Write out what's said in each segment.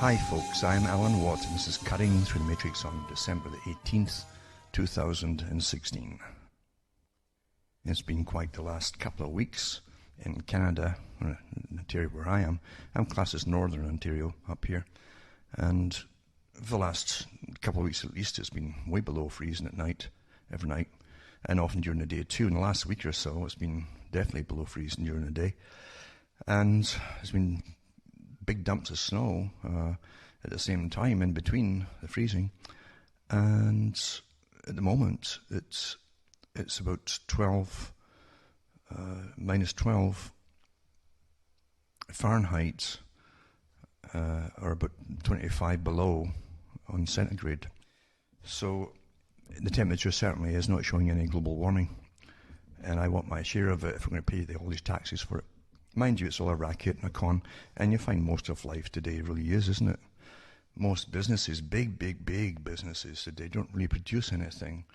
Hi folks, I'm Alan Watt and this is Cutting Through the Matrix on December the 18th, 2016. It's been quite the last couple of weeks in Canada, or in Ontario where I am. I'm classed as Northern Ontario up here, and for the last couple of weeks at least it's been way below freezing at night, every night, and often during the day too. In the last week or so it's been definitely below freezing during the day, and there's been big dumps of snow at the same time in between the freezing, and at the moment it's about 12 minus 12 Fahrenheit, or about 25 below on centigrade. So the temperature certainly is not showing any global warming, and I want my share of it if we're going to pay all these taxes for it. Mind you, it's all a racket and a con, and you find most of life today really is, isn't it? Most businesses, big businesses today, don't really produce anything.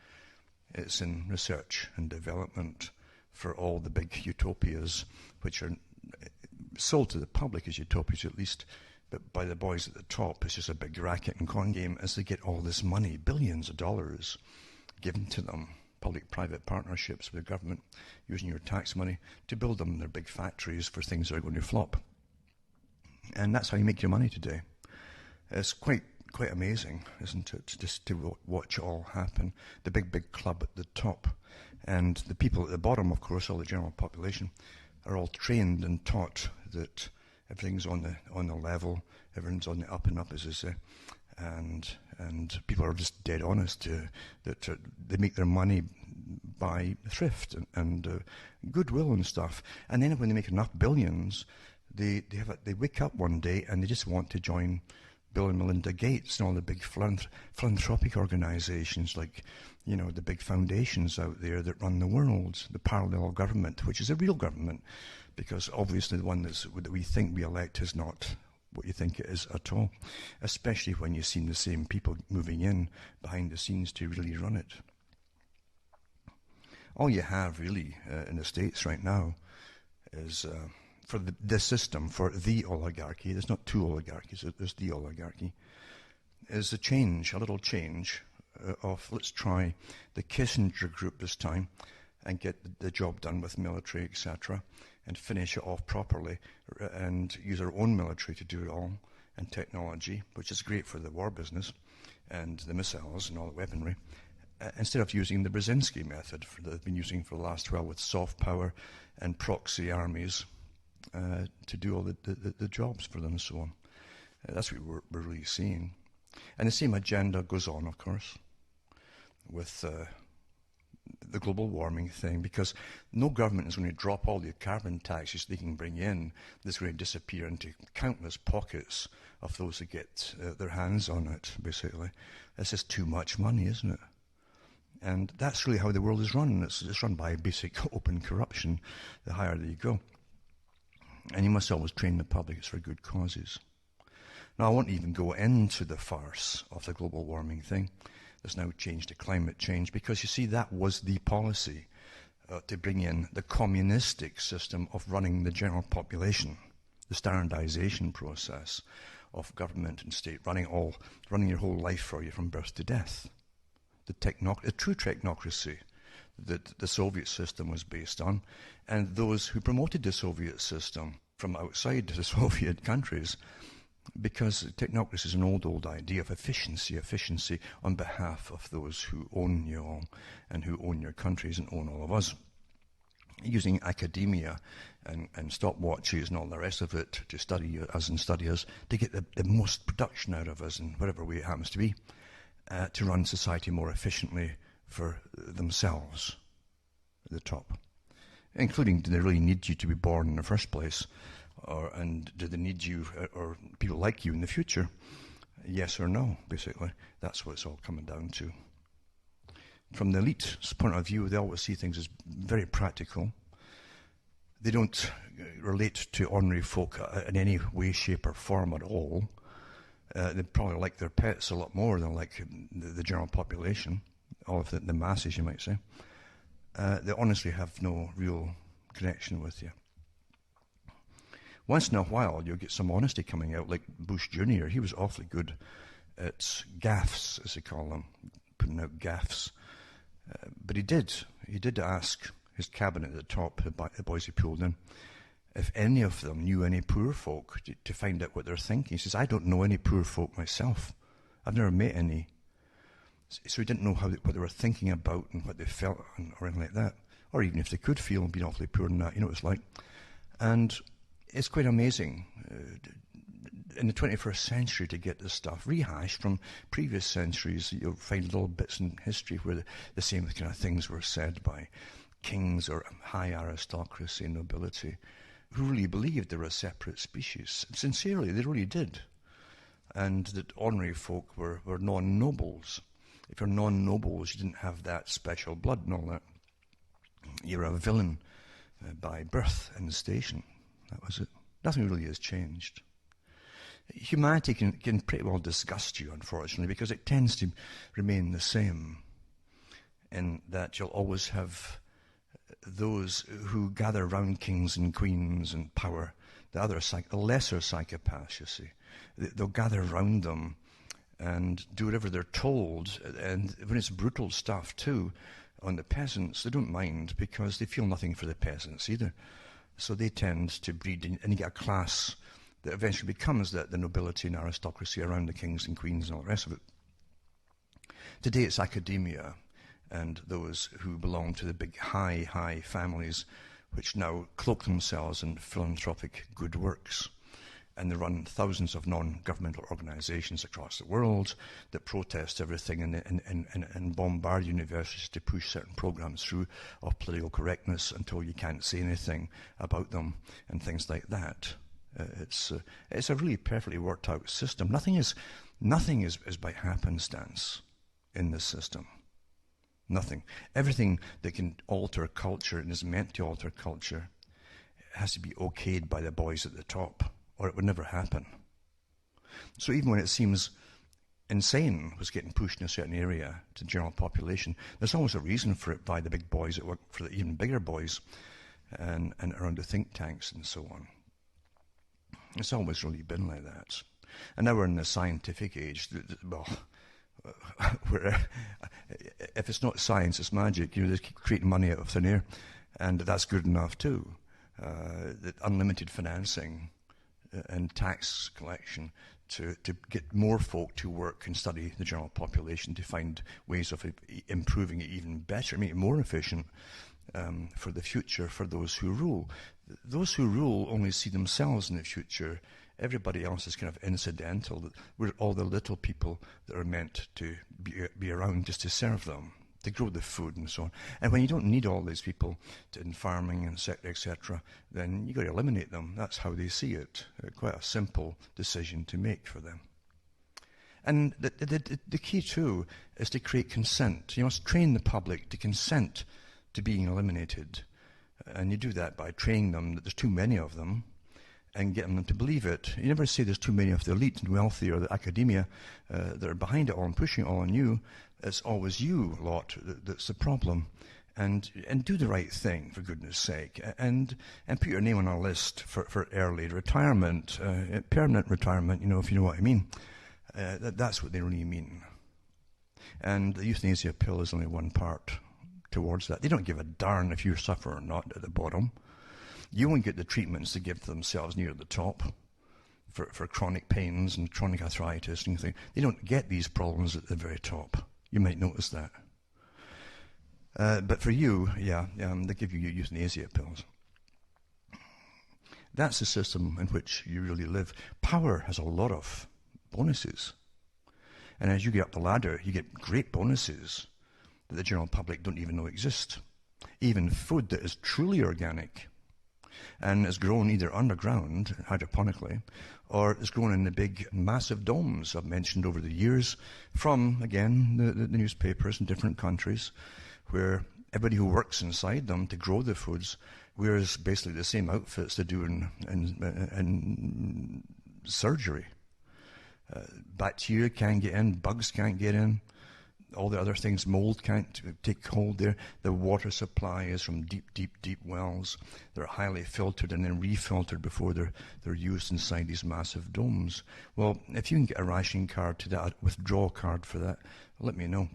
It's in research and development for all the big utopias, which are sold to the public as utopias at least, but by the boys at the top, it's just a big racket and con game as they get all this money, billions of dollars, given to them. Public-private partnerships with the government, using your tax money to build them their big factories for things that are going to flop. And that's how you make your money today. It's quite amazing, isn't it, just to watch it all happen. The big club at the top, and the people at the bottom, of course, all the general population, are all trained and taught that everything's on the level, everything's on the up and up, as they say. And people are just dead honest that they make their money by thrift and goodwill and stuff. And then when they make enough billions, they wake up one day and they just want to join Bill and Melinda Gates and all the big philanthropic organizations, like, you know, the big foundations out there that run the world, the parallel government, which is a real government, because obviously the one that we think we elect is not what you think it is at all, especially when you've seen the same people moving in behind the scenes to really run it. All you have really in the States right now is for the system, for the oligarchy, there's not two oligarchies, there's the oligarchy, is a little change of, let's try the Kissinger group this time and get the job done with military, etc., and finish it off properly, and use our own military to do it all, and technology, which is great for the war business, and the missiles and all the weaponry, instead of using the Brzezinski method that they've been using for the last while with soft power and proxy armies to do all the jobs for them and so on. That's what we're really seeing. And the same agenda goes on, of course, with the global warming thing, because no government is going to drop all the carbon taxes they can bring in. That's going to disappear into countless pockets of those that get their hands on it, basically. It's just too much money, isn't it? And that's really how the world is run. It's run by basic open corruption, the higher that you go. And you must always train the public. It's for good causes. Now, I won't even go into the farce of the global warming thing. There's now changed to climate change, because you see, that was the policy to bring in the communistic system of running the general population, the standardization process of government and state, running your whole life for you from birth to death. The true technocracy that the Soviet system was based on, and those who promoted the Soviet system from outside the Soviet countries, because technocracy is an old idea of efficiency on behalf of those who own you all, and who own your countries and own all of us, using academia and stopwatches and all the rest of it to study us to get the most production out of us in whatever way it happens to be, to run society more efficiently for themselves at the top. Including, do they really need you to be born in the first place? And do they need you, or people like you in the future? Yes or no, basically. That's what it's all coming down to. From the elite's point of view, they always see things as very practical. They don't relate to ordinary folk in any way, shape or form at all. They probably like their pets a lot more than like the general population, all of the masses, you might say. They honestly have no real connection with you. Once in a while, you'll get some honesty coming out, like Bush Jr. He was awfully good at gaffes, as they call them, putting out gaffes. But he did ask his cabinet at the top, the boys he pulled in, if any of them knew any poor folk to find out what they're thinking. He says, I don't know any poor folk myself. I've never met any. So he didn't know what they were thinking about and what they felt or anything like that. Or even if they could feel and be awfully poor in that, you know what it's like. And it's quite amazing in the 21st century to get this stuff rehashed from previous centuries. You'll find little bits in history where the same kind of things were said by kings or high aristocracy and nobility who really believed they were a separate species. Sincerely, they really did. And that ordinary folk were non-nobles. If you're non-nobles, you didn't have that special blood and all that. You're a villain by birth and station. That was it. Nothing really has changed. Humanity can pretty well disgust you, unfortunately, because it tends to remain the same in that you'll always have those who gather round kings and queens and power, the lesser psychopaths, you see. They'll gather round them and do whatever they're told, and when it's brutal stuff too, on the peasants, they don't mind because they feel nothing for the peasants either. So they tend to breed, and you get a class that eventually becomes the nobility and aristocracy around the kings and queens and all the rest of it. Today it's academia and those who belong to the big high families which now cloak themselves in philanthropic good works. And they run thousands of non-governmental organizations across the world that protest everything and bombard universities to push certain programs through of political correctness until you can't say anything about them and things like that. It's a really perfectly worked out system. Nothing is by happenstance in this system. Nothing. Everything that can alter culture and is meant to alter culture has to be okayed by the boys at the top, or it would never happen. So even when it seems insane was getting pushed in a certain area to the general population, there's always a reason for it by the big boys that work for the even bigger boys and around the think tanks and so on. It's always really been like that. And now we're in the scientific age. Well, where if it's not science, it's magic. You know, they keep creating money out of thin air, and that's good enough too. The unlimited financing and tax collection to get more folk to work and study the general population to find ways of improving it even better, make it more efficient for the future for those who rule. Those who rule only see themselves in the future. Everybody else is kind of incidental. We're all the little people that are meant to be around just to serve them, to grow the food and so on. And when you don't need all these people in farming and etc., then you've got to eliminate them. That's how they see it. Quite a simple decision to make for them. And the key too is to create consent. You must train the public to consent to being eliminated. And you do that by training them that there's too many of them and getting them to believe it. You never say there's too many of the elite and wealthy or the academia that are behind it all and pushing it all on you. It's always you lot that's the problem. And do the right thing, for goodness sake, and put your name on a list for early retirement, permanent retirement, if you know what I mean. That's what they really mean. And the euthanasia pill is only one part towards that. They don't give a darn if you suffer or not at the bottom. You won't get the treatments to give themselves near the top for chronic pains and chronic arthritis and things. They don't get these problems at the very top. You might notice that. But for you, they give you euthanasia pills. That's the system in which you really live. Power has a lot of bonuses. And as you get up the ladder, you get great bonuses that the general public don't even know exist. Even food that is truly organic and is grown either underground, hydroponically, or is grown in the big, massive domes I've mentioned over the years from, again, the newspapers in different countries, where everybody who works inside them to grow the foods wears basically the same outfits they do in surgery. Bacteria can't get in, bugs can't get in. all the other things, mold can't take hold there. The water supply is from deep wells. They're highly filtered and then refiltered before they're used inside these massive domes. Well, if you can get a ration card to that, a withdrawal card for that, let me know.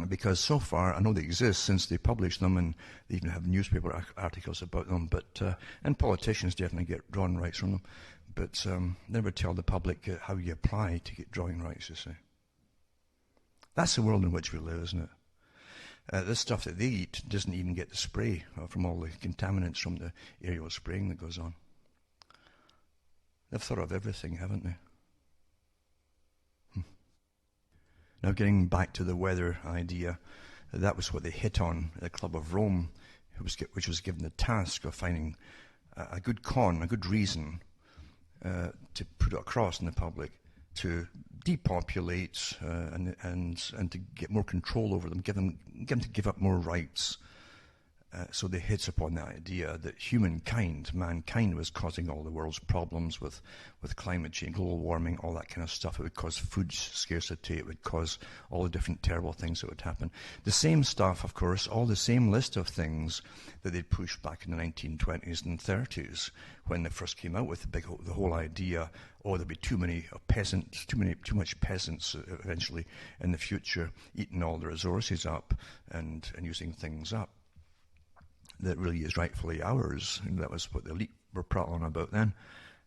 Because so far, I know they exist since they published them, and they even have newspaper articles about them. But and politicians definitely get drawing rights from them, but never tell the public how you apply to get drawing rights. You see, that's the world in which we live, isn't it? This stuff that they eat doesn't even get the spray from all the contaminants from the aerial spraying that goes on. They've thought of everything, haven't they? Now, getting back to the weather idea, that was what they hit on at the Club of Rome, which was given the task of finding a good reason to put it across in the public to depopulate and to get more control over them, get them to give up more rights. So they hit upon the idea that mankind was causing all the world's problems with climate change, global warming, all that kind of stuff. It would cause food scarcity. It would cause all the different terrible things that would happen. The same stuff, of course, all the same list of things that they'd pushed back in the 1920s and 30s when they first came out with the whole idea, there'd be too much peasants eventually in the future eating all the resources up and using things up that really is rightfully ours. And that was what the elite were prattling about then.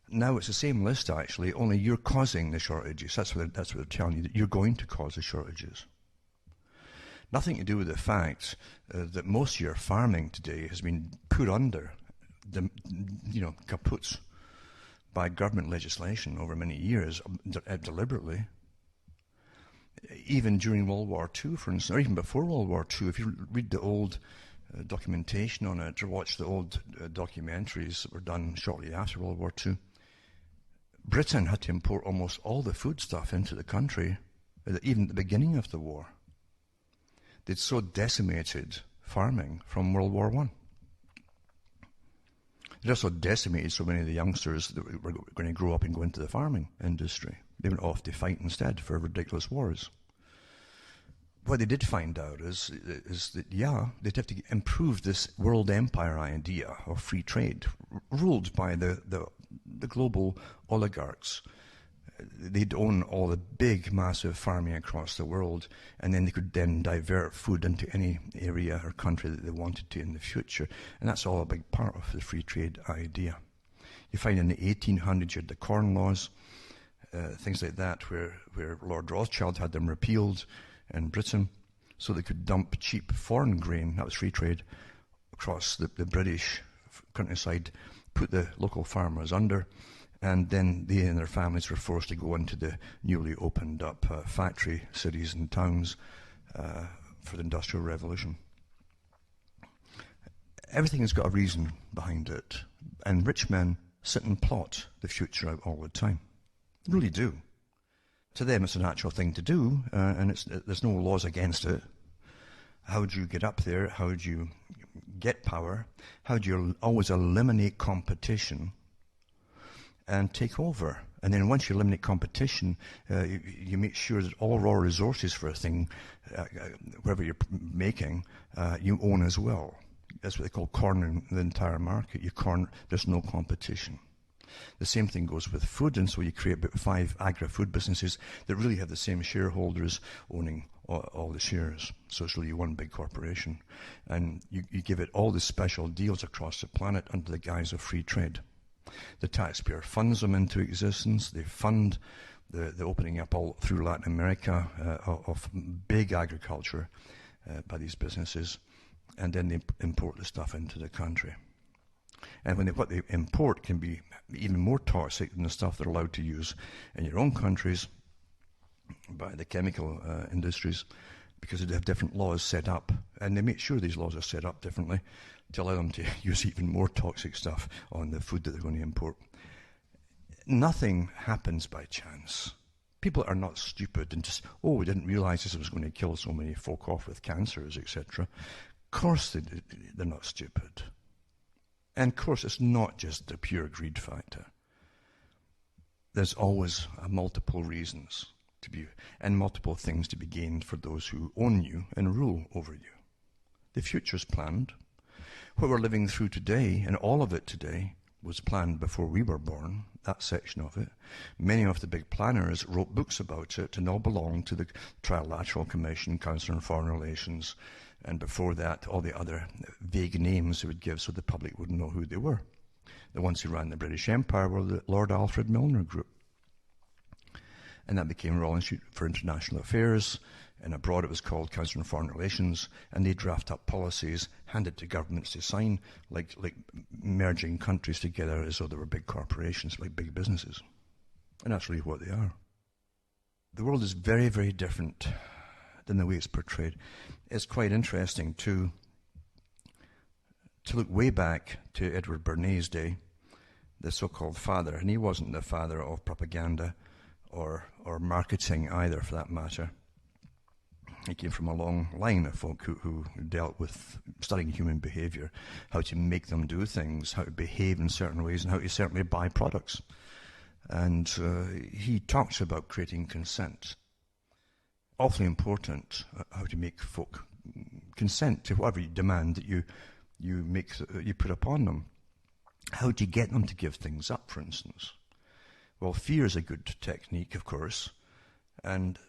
Now it's the same list, actually, only you're causing the shortages. That's what they're telling you, that you're going to cause the shortages. Nothing to do with the fact that most of your farming today has been put under the kaputs by government legislation over many years, deliberately. Even during World War II, for instance, or even before World War II, if you read the old documentation on it, or watch the old documentaries that were done shortly after World War II, Britain had to import almost all the food stuff into the country, even at the beginning of the war. They'd so decimated farming from World War I. They'd also decimated so many of the youngsters that were going to grow up and go into the farming industry. They went off to fight instead for ridiculous wars. What they did find out is that, they'd have to improve this world empire idea of free trade, ruled by the global oligarchs. They'd own all the big, massive farming across the world, and then they could then divert food into any area or country that they wanted to in the future. And that's all a big part of the free trade idea. You find in the 1800s, you had the Corn Laws, things like that, where Lord Rothschild had them repealed in Britain, so they could dump cheap foreign grain, that was free trade, across the British countryside, put the local farmers under, and then they and their families were forced to go into the newly opened up factory cities and towns for the Industrial Revolution. Everything has got a reason behind it, and rich men sit and plot the future out all the time. They really do. To them, it's a natural thing to do, and there's no laws against it. How do you get up there? How do you get power? How do you always eliminate competition and take over? And then once you eliminate competition, you make sure that all raw resources for a thing, whatever you're making, you own as well. That's what they call cornering the entire market. There's no competition. The same thing goes with food, and so you create about 5 agri-food businesses that really have the same shareholders owning all the shares. So it's really one big corporation. And you give it all the special deals across the planet under the guise of free trade. The taxpayer funds them into existence. They fund the opening up all through Latin America of big agriculture by these businesses, and then they import the stuff into the country. And what they import can be even more toxic than the stuff they're allowed to use in your own countries by the chemical industries, because they have different laws set up, and they make sure these laws are set up differently to allow them to use even more toxic stuff on the food that they're going to import. Nothing happens by chance. People are not stupid and just, we didn't realize this was going to kill so many folk off with cancers, etc. Of course they're not stupid. And of course, it's not just the pure greed factor. There's always multiple reasons. to be, and multiple things to be gained for those who own you and rule over you. The future's planned. What we're living through today, and all of it today, was planned before we were born, that section of it. Many of the big planners wrote books about it and all belonged to the Trilateral Commission, Council on Foreign Relations, and before that, all the other vague names they would give so the public wouldn't know who they were. The ones who ran the British Empire were the Lord Alfred Milner Group. And that became Royal Institute for International Affairs, and abroad it was called Council on Foreign Relations, and they draft up policies handed to governments to sign, like merging countries together as though they were big corporations, like big businesses. And that's really what they are. The world is very, very different than the way it's portrayed. It's quite interesting to look way back to Edward Bernays' day, the so-called father, and he wasn't the father of propaganda or marketing either, for that matter. He came from a long line of folk who dealt with studying human behavior, how to make them do things, how to behave in certain ways, and how to certainly buy products. And he talks about creating consent. Awfully important, how to make folk consent to whatever you demand that you put upon them. How do you get them to give things up, for instance? Well, fear is a good technique, of course, and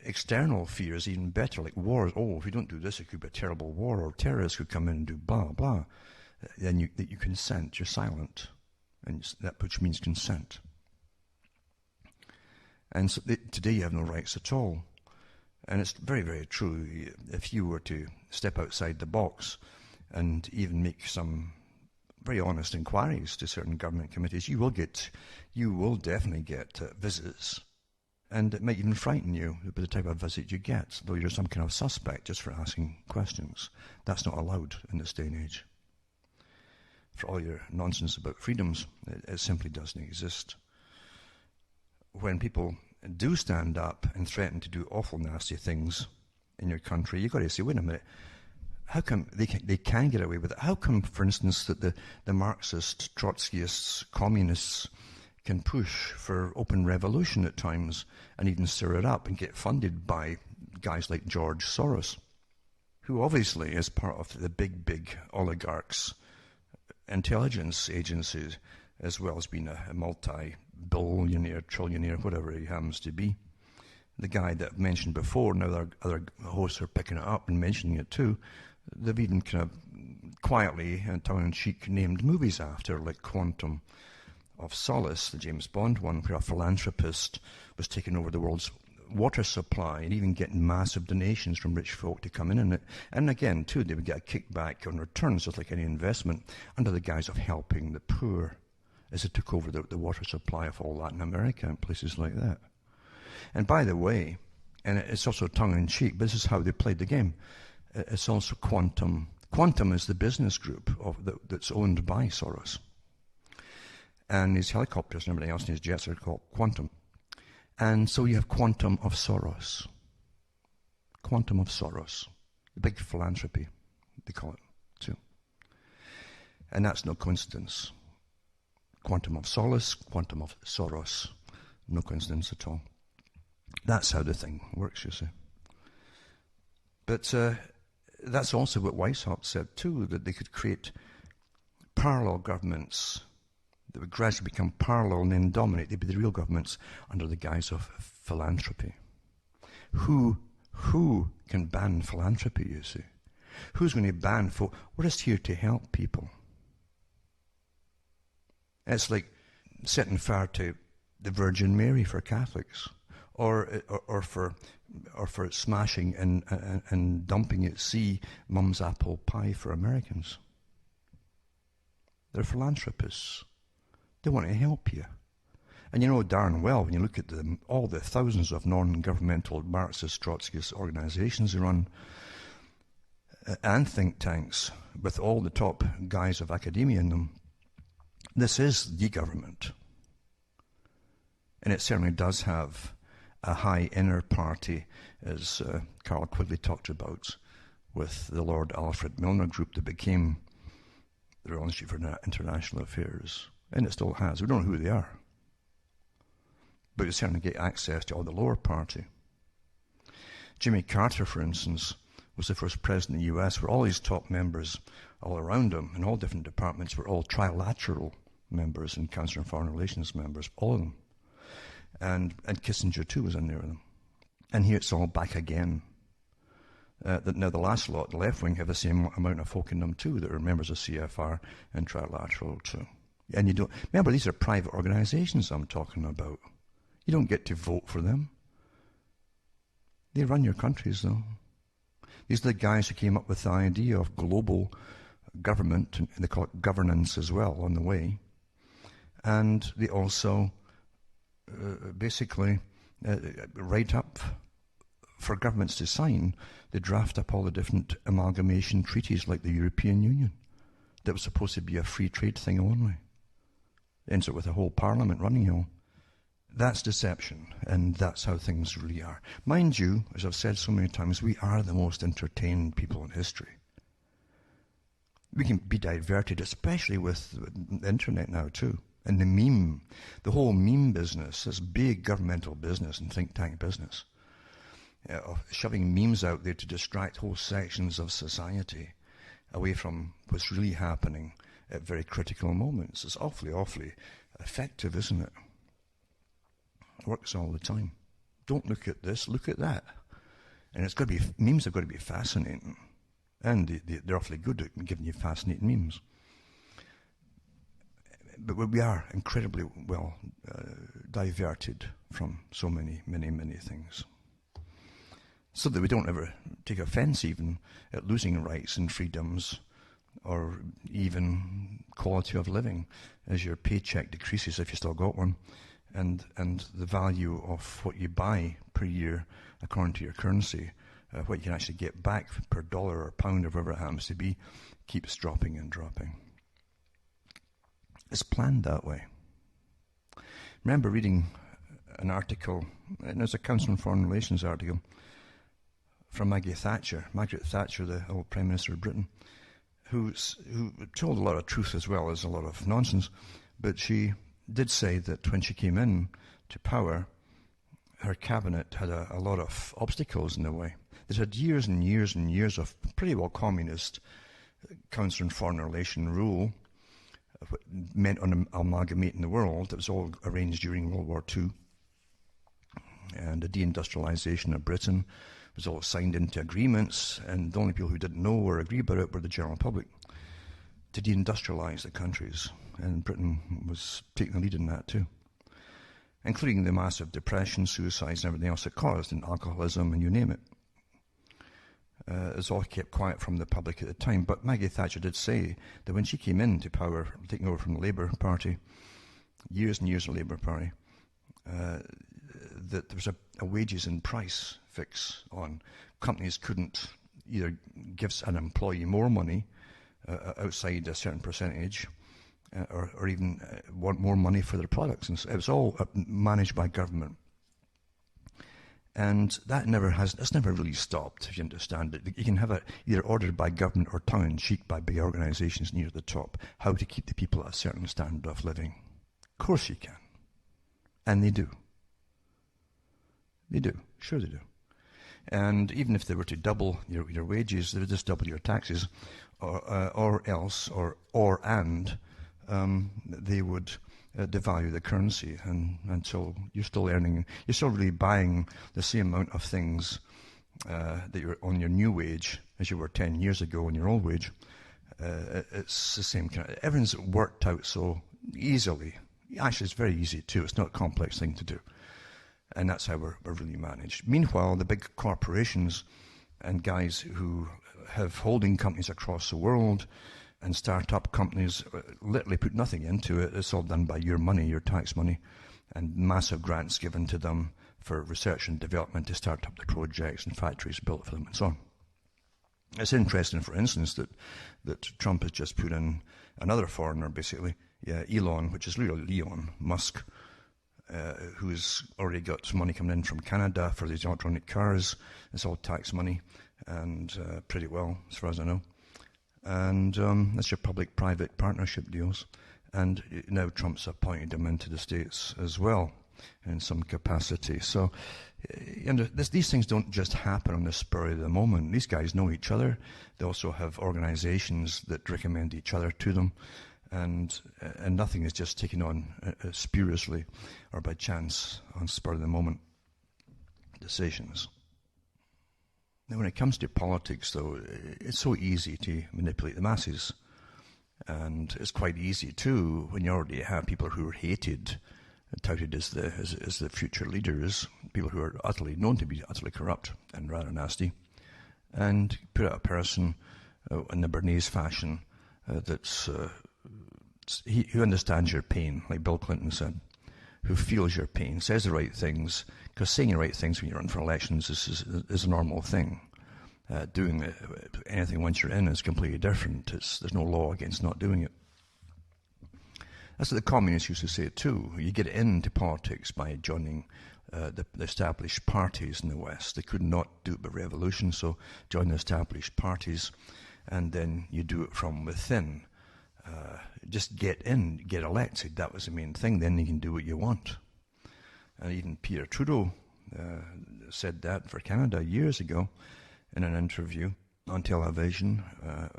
external fear is even better, like wars. Oh, if you don't do this, it could be a terrible war, or terrorists could come in and do blah, blah. Then you consent, you're silent, and that which means consent. And so today you have no rights at all. And it's very, very true. If you were to step outside the box and even make some very honest inquiries to certain government committees, you will definitely get visits. And it might even frighten you with the type of visit you get, though you're some kind of suspect just for asking questions. That's not allowed in this day and age. For all your nonsense about freedoms, it simply doesn't exist. When people do stand up and threaten to do awful nasty things in your country, you've got to say, wait a minute, how come they can get away with it? How come, for instance, that the Marxists, Trotskyists, communists can push for open revolution at times and even stir it up and get funded by guys like George Soros, who obviously is part of the big oligarchs' intelligence agencies, as well as being a multi-billionaire, trillionaire, whatever he happens to be. The guy that I've mentioned before, now other hosts are picking it up and mentioning it too, they've even kind of quietly and tongue-in-cheek named movies after, like Quantum of Solace, the James Bond one, where a philanthropist was taking over the world's water supply and even getting massive donations from rich folk to come in it. And again, too, they would get a kickback on returns, just like any investment, under the guise of helping the poor, as they took over the water supply of all Latin America and places like that. And by the way, and it's also tongue-in-cheek, but this is how they played the game, it's also Quantum. Quantum is the business group that's owned by Soros. And his helicopters and everything else and his jets are called Quantum. And so you have Quantum of Soros. Quantum of Soros. The big philanthropy, they call it, too. And that's no coincidence. Quantum of Solace, Quantum of Soros. No coincidence at all. That's how the thing works, you see. But that's also what Weishaupt said, too, that they could create parallel governments that would gradually become parallel and then dominate. They'd be the real governments under the guise of philanthropy. Who can ban philanthropy, you see? Who's going to ban folk? We're just here to help people. It's like setting fire to the Virgin Mary for Catholics, or for smashing and dumping at sea Mum's apple pie for Americans. They're philanthropists. They want to help you. And you know darn well, when you look at all the thousands of non-governmental Marxist, Trotskyist organizations they run, and think tanks, with all the top guys of academia in them, this is the government. And it certainly does have a high inner party, as Carl Quigley talked about, with the Lord Alfred Milner Group that became the Royal Institute for International Affairs. And it still has. We don't know who they are. but you certainly get access to all the lower party. Jimmy Carter, for instance, was the first president of the US where all these top members all around him in all different departments were all trilateral members and Council on Foreign Relations members, all of them. And Kissinger too was in there with them. And here it's all back again. Now the last lot, the left wing, have the same amount of folk in them too that are members of CFR and trilateral too. And you don't remember, these are private organizations I'm talking about. You don't get to vote for them. They run your countries though. These are the guys who came up with the idea of global government, and they call it governance as well on the way. And they also basically write up for governments to sign. They draft up all the different amalgamation treaties like the European Union that was supposed to be a free trade thing only. Ends up with a whole parliament running it all. That's deception, and that's how things really are. Mind you, as I've said so many times, we are the most entertained people in history. We can be diverted, especially with the internet now too. And the whole meme business, this big governmental business and think tank business, of shoving memes out there to distract whole sections of society away from what's really happening at very critical moments. It's awfully, awfully effective, isn't it? It works all the time. Don't look at this, look at that. And it's got to be, memes have got to be fascinating. And they're awfully good at giving you fascinating memes. But we are incredibly well diverted from so many, many, many things. So that we don't ever take offense even at losing rights and freedoms or even quality of living as your paycheck decreases if you still got one, and the value of what you buy per year according to your currency, what you can actually get back per dollar or pound or whatever it happens to be, keeps dropping and dropping. It's planned that way. I remember reading an article, and there's a Council on Foreign Relations article from Margaret Thatcher, the old Prime Minister of Britain, who told a lot of truth as well as a lot of nonsense, but she did say that when she came in to power, her cabinet had a lot of obstacles in the way. It had years and years and years of pretty well communist Council on Foreign Relations rule, meant on amalgamating the world. That was all arranged during World War II. And the deindustrialization of Britain was all signed into agreements, and the only people who didn't know or agree about it were the general public, to deindustrialize the countries. And Britain was taking the lead in that too, including the massive depression, suicides, and everything else it caused, and alcoholism, and you name it. It's all kept quiet from the public at the time. But Maggie Thatcher did say that when she came into power, taking over from the Labour Party, years and years of Labour Party, that there was a wages and price fix on. Companies couldn't either give an employee more money outside a certain percentage, or even want more money for their products. And so it was all managed by government. And that's never really stopped, if you understand it. You can have it either ordered by government or tongue-in-cheek by big organizations near the top, how to keep the people at a certain standard of living. Of course you can. And they do. They do. Sure they do. And even if they were to double your wages, they would just double your taxes, or they would devalue the currency, and until you're still really buying the same amount of things that you're on your new wage as you were 10 years ago on your old wage. It's the same kind of, everything's worked out so easily. Actually, it's very easy too. It's not a complex thing to do. And that's how we're really managed. Meanwhile, the big corporations and guys who have holding companies across the world and start-up companies literally put nothing into it. It's all done by your money, your tax money, and massive grants given to them for research and development to start up the projects and factories built for them and so on. It's interesting, for instance, that Trump has just put in another foreigner, basically, Elon, which is really Leon Musk, who's already got some money coming in from Canada for these electronic cars. It's all tax money, and pretty well, as far as I know. And that's your public-private partnership deals. And now Trump's appointed him into the States as well. in some capacity. So these things don't just happen on the spur of the moment. These guys know each other. They also have organizations that recommend each other to them. And nothing is just taken on spuriously or by chance on spur of the moment decisions. Now, when it comes to politics, though, it's so easy to manipulate the masses. And it's quite easy, too, when you already have people who are hated, touted as the future leaders, people who are known to be utterly corrupt and rather nasty, and put out a person in the Bernays fashion who understands your pain, like Bill Clinton said, who feels your pain, says the right things, because saying the right things when you run for elections is a normal thing. Doing anything once you're in is completely different. There's no law against not doing it. That's what the communists used to say too. You get into politics by joining the established parties in the West. They could not do it by revolution, so join the established parties, and then you do it from within. Just get in, get elected. That was the main thing. Then you can do what you want. And even Pierre Trudeau said that for Canada years ago in an interview on television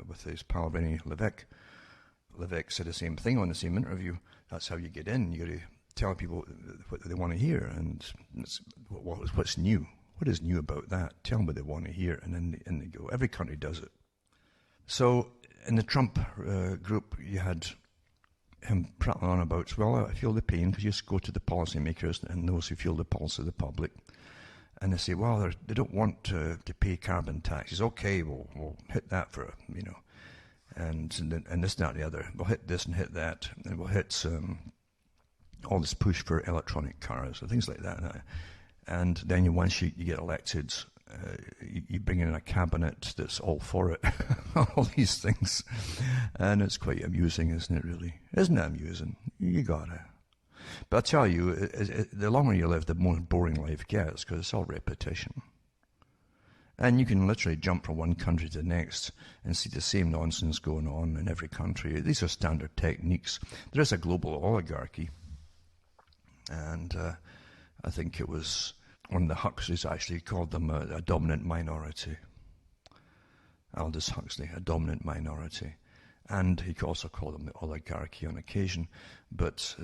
with his pal René Lévesque. Lévesque said the same thing on the same interview. That's how you get in. You got to tell people what they want to hear, and what's new. What is new about that? Tell them what they want to hear, and then they go. Every country does it. So in the Trump group, you had him prattling on about, well, I feel the pain, because you just go to the policymakers and those who feel the pulse of the public, and they say, well, they don't want to pay carbon taxes. Okay, we'll hit that for, and this, that, and the other. We'll hit this and hit that, and we'll hit all this push for electronic cars and things like that. And then once you get elected, you bring in a cabinet that's all for it, all these things, and it's quite amusing, isn't it, really? Isn't it amusing? You gotta. But I tell you, the longer you live, the more boring life gets, because it's all repetition. And you can literally jump from one country to the next and see the same nonsense going on in every country. These are standard techniques. There is a global oligarchy, and I think it was one of the Huxleys actually called them a dominant minority. Aldous Huxley, a dominant minority. And he also called them the oligarchy on occasion. But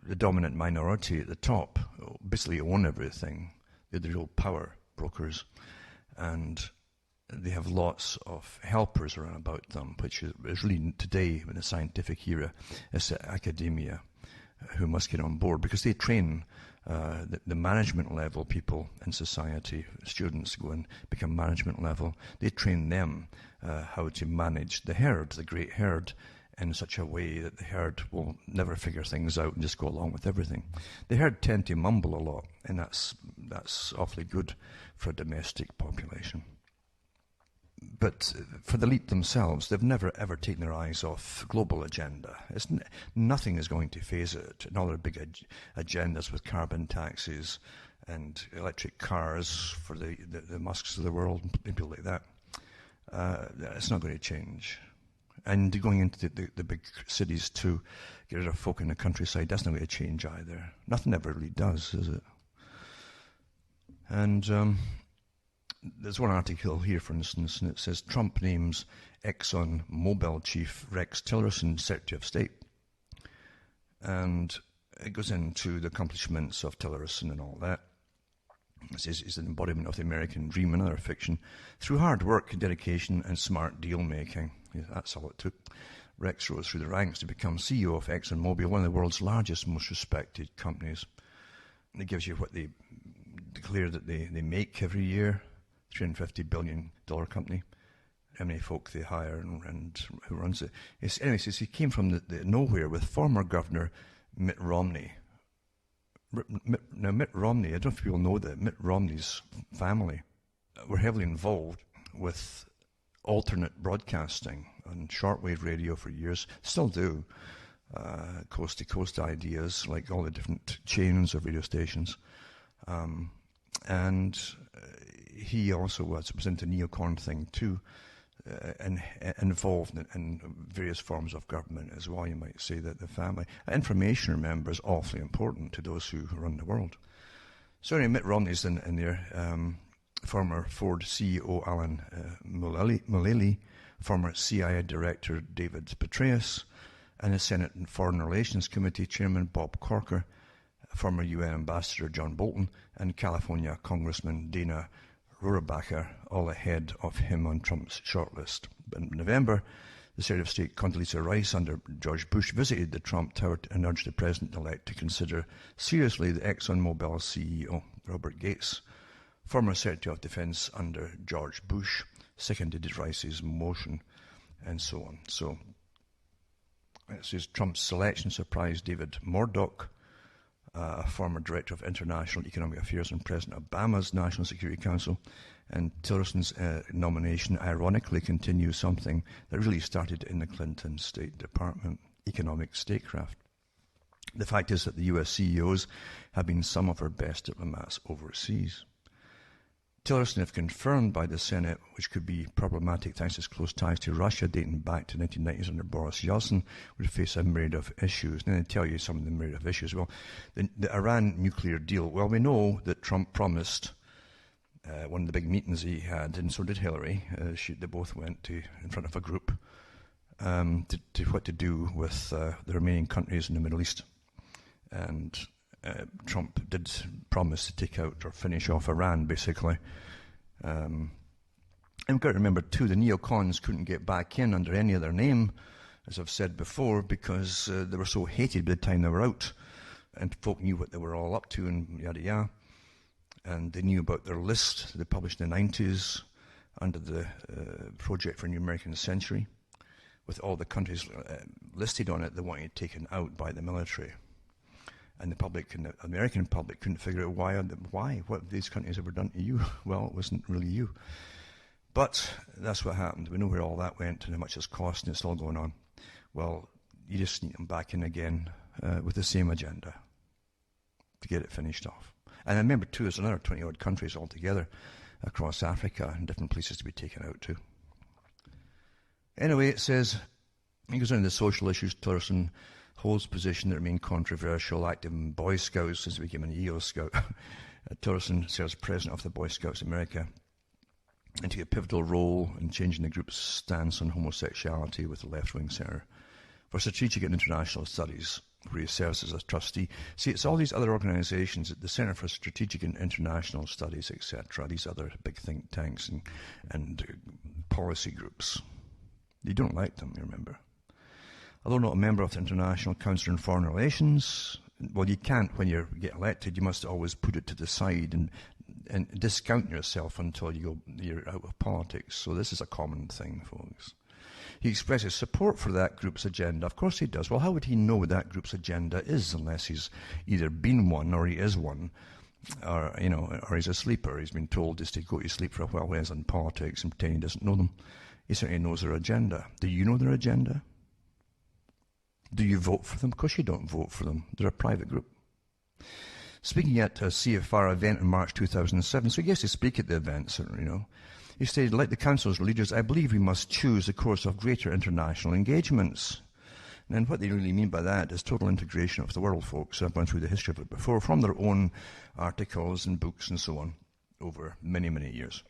the dominant minority at the top basically own everything. They're the real power brokers. And they have lots of helpers around about them, which is really today, in the scientific era, it's academia who must get on board, because they train the management level people in society. Students go and become management level. They train them how to manage the herd, the great herd, in such a way that the herd will never figure things out and just go along with everything. The herd tend to mumble a lot, and that's awfully good for a domestic population. But for the elite themselves, they've never ever taken their eyes off global agenda. Nothing is going to phase it. And all their big agendas with carbon taxes and electric cars for the Musks of the world, people like that, it's not going to change. And going into the big cities to get rid of folk in the countryside, that's not going to change either. Nothing ever really does, is it? And there's one article here, for instance, and it says Trump names Exxon Mobil chief Rex Tillerson Secretary of State. And it goes into the accomplishments of Tillerson and all that. It says he's an embodiment of the American dream, another fiction. Through hard work, dedication, and smart deal-making, yeah, that's all it took, Rex rose through the ranks to become CEO of ExxonMobil, one of the world's largest, most respected companies. And it gives you what they declare that they make every year. $350 billion company, how many folk they hire and who runs it. Anyway, he says he came from the nowhere with former Governor Mitt Romney. Now, Mitt Romney, I don't know if people know that, Mitt Romney's family were heavily involved with alternate broadcasting on shortwave radio for years, still do, coast-to-coast ideas, like all the different chains of radio stations. And he also was into neocon thing too, involved in various forms of government as well. You might say that the family information, remember, is awfully important to those who run the world. So anyway, Mitt Romney's in there. Former Ford CEO Alan Mulally, former CIA Director David Petraeus, and the Senate and Foreign Relations Committee Chairman Bob Corker, former UN Ambassador John Bolton, and California Congressman Dana Rohrabacher, all ahead of him on Trump's shortlist. But in November, the Secretary of State Condoleezza Rice under George Bush visited the Trump Tower and urged the president-elect to consider seriously the ExxonMobil CEO, Robert Gates, former Secretary of Defense under George Bush, seconded Rice's motion, and so on. So, it says Trump's selection surprised David Murdoch, former Director of International Economic Affairs and President Obama's National Security Council, and Tillerson's nomination ironically continues something that really started in the Clinton State Department, economic statecraft. The fact is that the US CEOs have been some of our best diplomats overseas. Tillerson, if confirmed by the Senate, which could be problematic thanks to his close ties to Russia dating back to the 1990s under Boris Yeltsin, would face a myriad of issues. And then I tell you some of the myriad of issues. Well, the Iran nuclear deal. Well, we know that Trump promised one of the big meetings he had, and so did Hillary. They both went to in front of a group to what to do with the remaining countries in the Middle East. And Trump did promise to take out or finish off Iran, basically. And we've got to remember, too, the neocons couldn't get back in under any other name, as I've said before, because they were so hated by the time they were out, and folk knew what they were all up to, and yada yada. And they knew about their list they published in the 90s under the Project for a New American Century, with all the countries listed on it they wanted taken out by the military. And the public, and the American public, couldn't figure out why. What have these countries ever done to you? Well, it wasn't really you. But that's what happened. We know where all that went and how much it's cost, and it's all going on. Well, you just sneak them back in again with the same agenda to get it finished off. And I remember, too, there's another 20-odd countries altogether across Africa and different places to be taken out, too. Anyway, it says, he goes into the social issues. Tillerson holds position that remain controversial, active in Boy Scouts since he became an EO Scout. Tillerson serves president of the Boy Scouts of America and took a pivotal role in changing the group's stance on homosexuality with the left-wing Center for Strategic and International Studies, where he serves as a trustee. See, it's all these other organizations, the Center for Strategic and International Studies, etc., these other big think tanks and policy groups. You don't like them, you remember. Although not a member of the International Council on Foreign Relations, well, you can't, when you get elected, you must always put it to the side and discount yourself until you're out of politics. So this is a common thing, folks. He expresses support for that group's agenda. Of course he does. Well, how would he know what that group's agenda is unless he's either been one or he is one, or he's a sleeper. He's been told just to go to sleep for a while when he's in politics and pretend he doesn't know them. He certainly knows their agenda. Do you know their agenda? Do you vote for them? Of course you don't vote for them. They're a private group. Speaking at a CFR event in March 2007, so he gets to speak at the event, he stated, like the Council's leaders, I believe we must choose a course of greater international engagements. And what they really mean by that is total integration of the world, folks. I've gone through the history of it before, from their own articles and books and so on, over many, many years.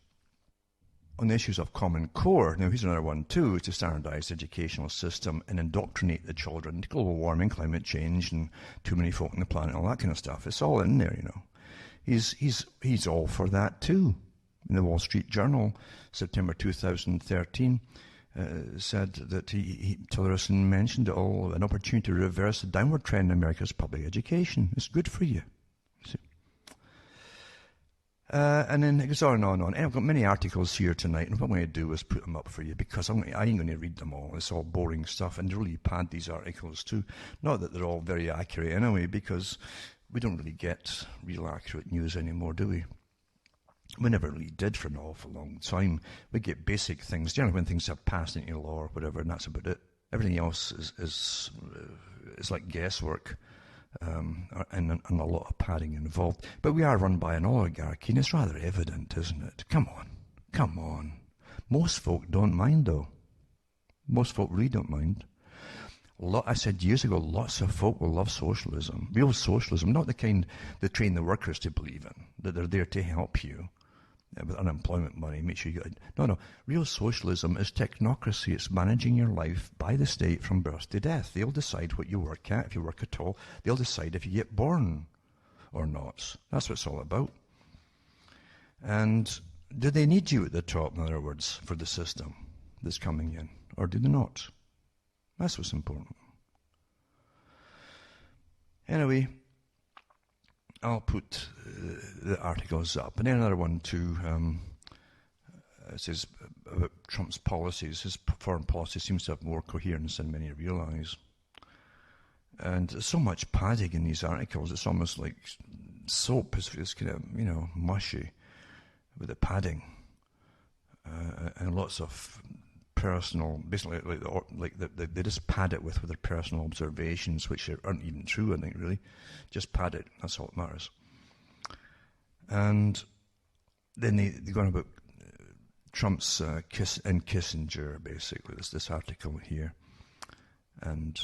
On the issues of Common Core, now here's another one too, is to standardize the educational system and indoctrinate the children. Global warming, climate change, and too many folk on the planet, all that kind of stuff. It's all in there, He's all for that too. In the Wall Street Journal, September 2013, said that Tillerson mentioned an opportunity to reverse the downward trend in America's public education. It's good for you. And then it goes on and on and on. And I've got many articles here tonight, and what I'm going to do is put them up for you, because I ain't going to read them all. It's all boring stuff, and really pad these articles too. Not that they're all very accurate anyway, because we don't really get real accurate news anymore, do we? We never really did for an awful long time. We get basic things, generally when things have passed into law or whatever, and that's about it. Everything else is like guesswork. And a lot of padding involved. But we are run by an oligarchy, and it's rather evident, isn't it? Come on. Most folk don't mind, though. Most folk really don't mind. I said years ago, lots of folk will love socialism. Real socialism, not the kind they train the workers to believe in, that they're there to help you with unemployment money, make sure you get... No. Real socialism is technocracy. It's managing your life by the state from birth to death. They'll decide what you work at, if you work at all. They'll decide if you get born or not. That's what it's all about. And do they need you at the top, in other words, for the system that's coming in? Or do they not? That's what's important. Anyway, I'll put the articles up. And then another one too, it says about Trump's policies. His foreign policy seems to have more coherence than many realize. And there's so much padding in these articles, it's almost like soap. It's kind of, mushy with the padding. And lots of personal, basically they just pad it with their personal observations, which aren't even true, I think, really. Just pad it, that's all that matters. And then they go on about Trump's and Kissinger, basically, this article here, and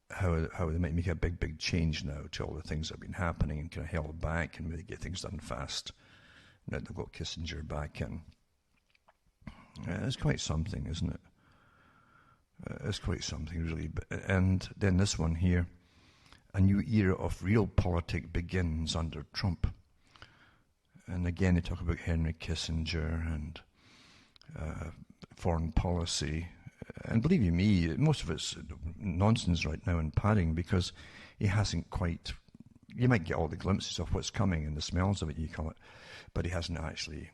how they might make a big change now to all the things that have been happening and kind of held back and really get things done fast. Now they've got Kissinger back in. It's quite something, isn't it? It's quite something, really. And then this one here, a new era of real politics begins under Trump. And again, they talk about Henry Kissinger and foreign policy. And believe you me, most of it's nonsense right now and padding, because he hasn't quite... You might get all the glimpses of what's coming and the smells of it, you call it, but he hasn't actually